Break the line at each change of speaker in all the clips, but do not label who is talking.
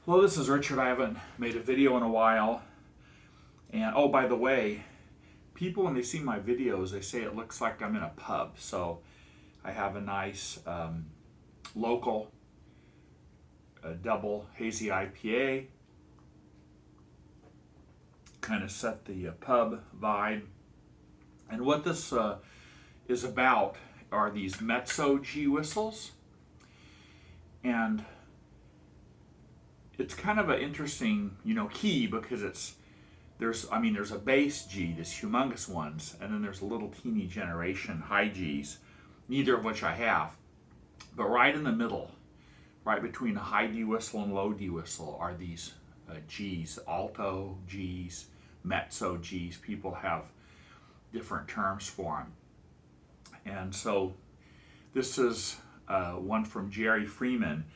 Hello, this is Richard. I haven't made a video in a while. And oh, by the way, people when they see my videos, they say it looks like I'm in a pub. So I have a nice local double hazy IPA. Kind of set the pub vibe. And what this is about are these mezzo G whistles. And it's kind of an interesting, key because there's a bass G, this humongous ones, and then there's a little teeny generation high Gs, neither of which I have. But right in the middle, right between a high D whistle and low D whistle are these Gs, alto Gs, mezzo Gs. People have different terms for them. And so this is one from Jerry Freeman.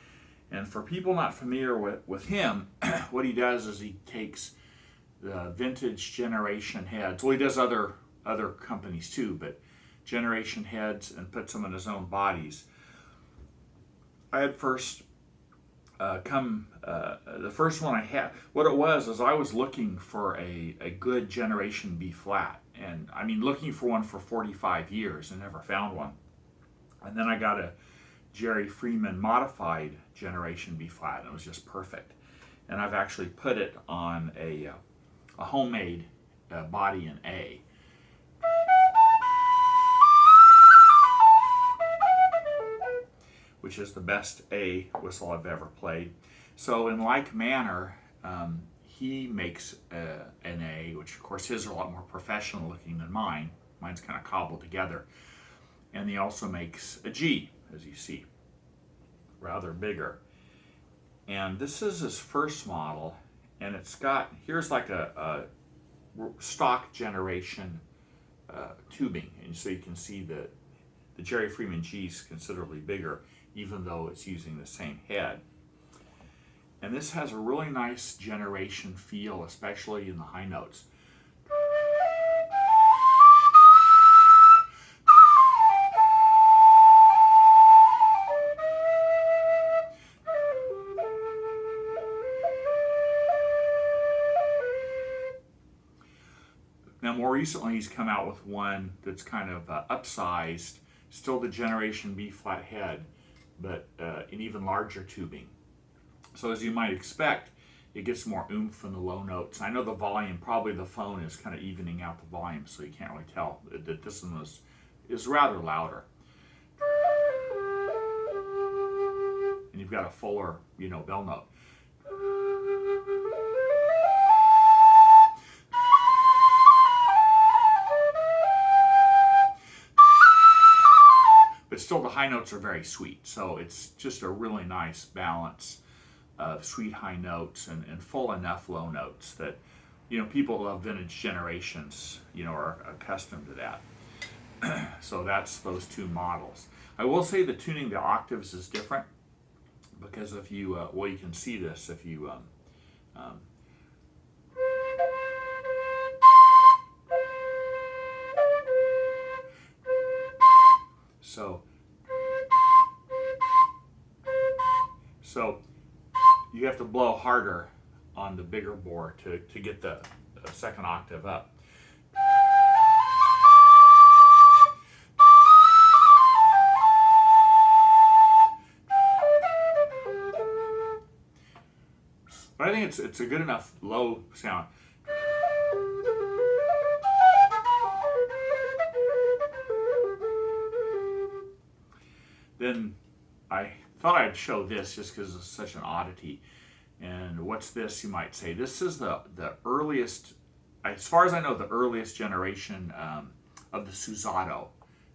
And for people not familiar with him, what he does is he takes the vintage generation heads. Well, he does other companies too, but generation heads and puts them in his own bodies. I had first the first one I had, what it was is I was looking for a good Generation B flat. And I mean, looking for one for 45 years and never found one. And then I got a Jerry Freeman modified Generation B flat, and it was just perfect. And I've actually put it on a homemade body in A. Which is the best A whistle I've ever played. So in like manner, he makes an A, which of course his are a lot more professional looking than mine. Mine's kind of cobbled together. And he also makes a G, as you see, rather bigger. And this is his first model, and it's got, here's like a stock generation tubing. And so you can see the Jerry Freeman G is considerably bigger, even though it's using the same head. And this has a really nice generation feel, especially in the high notes. Now, more recently, he's come out with one that's kind of upsized, still the Generation B flat head, but in even larger tubing. So as you might expect, it gets more oomph in the low notes. I know the volume, probably the phone is kind of evening out the volume, so you can't really tell that this one is rather louder. And you've got a fuller, bell note. But still the high notes are very sweet. So it's just a really nice balance of sweet high notes and full enough low notes that, people of vintage generations, are accustomed to that. So that's those two models. I will say the tuning the octaves is different because if you, you can see this if you, So you have to blow harder on the bigger bore to get the second octave up. But I think it's a good enough low sound. Then I thought I'd show this just because it's such an oddity. And what's this, you might say? This is the earliest, as far as I know, the earliest generation of the Susato.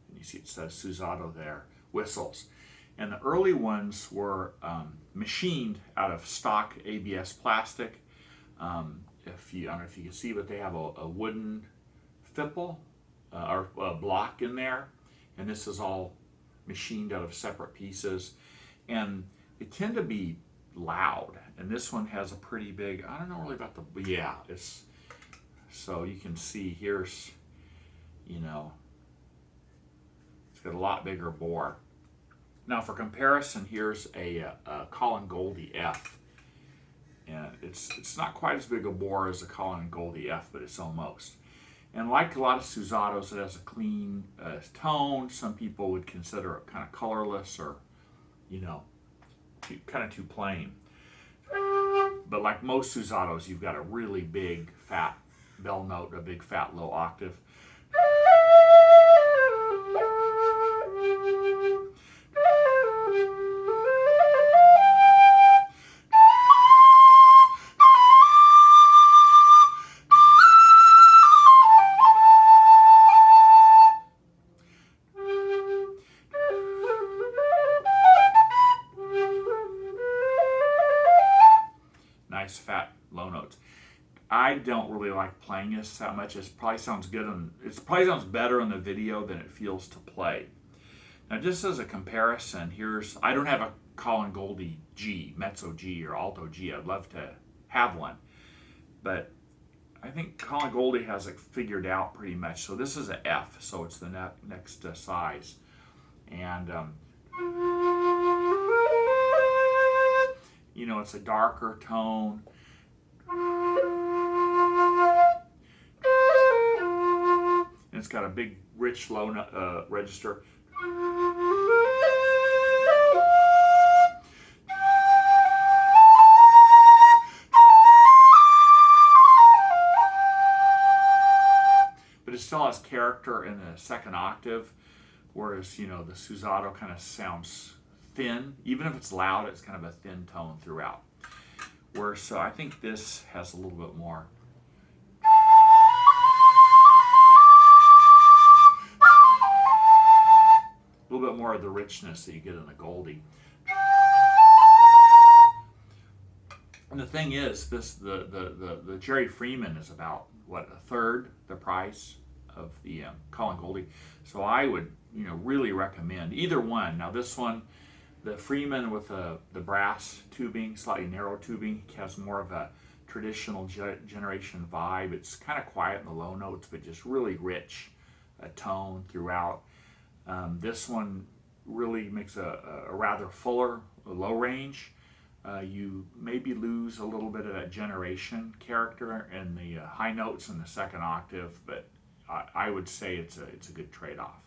And you see it says Susato there, whistles. And the early ones were machined out of stock ABS plastic. I don't know if you can see, but they have a wooden fipple or a block in there. And this is all machined out of separate pieces. And they tend to be loud. And this one has a pretty big, I don't know really about it's, so you can see here's, it's got a lot bigger bore. Now for comparison, here's a Colin Goldie F. And it's not quite as big a bore as a Colin Goldie F, but it's almost. And like a lot of Susatos, it has a clean tone. Some people would consider it kind of colorless or, kind of too plain. But like most Susatos, you've got a really big fat bell note, a big fat low octave. Nice fat low notes. I don't really like playing this that much. It probably sounds good and it probably sounds better on the video than it feels to play. Now, just as a comparison, I don't have a Colin Goldie G, mezzo G or alto G. I'd love to have one, but I think Colin Goldie has it figured out pretty much. So this is an F, so it's the next size, and it's a darker tone. And it's got a big, rich, low register. But it still has character in the second octave, whereas, the Susato kind of sounds thin. Even if it's loud, it's kind of a thin tone throughout. So I think this has a little bit more. A little bit more of the richness that you get in the Goldie. And the thing is, the Jerry Freeman is about a third the price of the Colin Goldie. So I would really recommend either one. Now this one, the Freeman with the brass tubing, slightly narrow tubing, has more of a traditional generation vibe. It's kind of quiet in the low notes, but just really rich tone throughout. This one really makes a rather fuller low range. You maybe lose a little bit of that generation character in the high notes in the second octave, but I would say it's a good trade-off.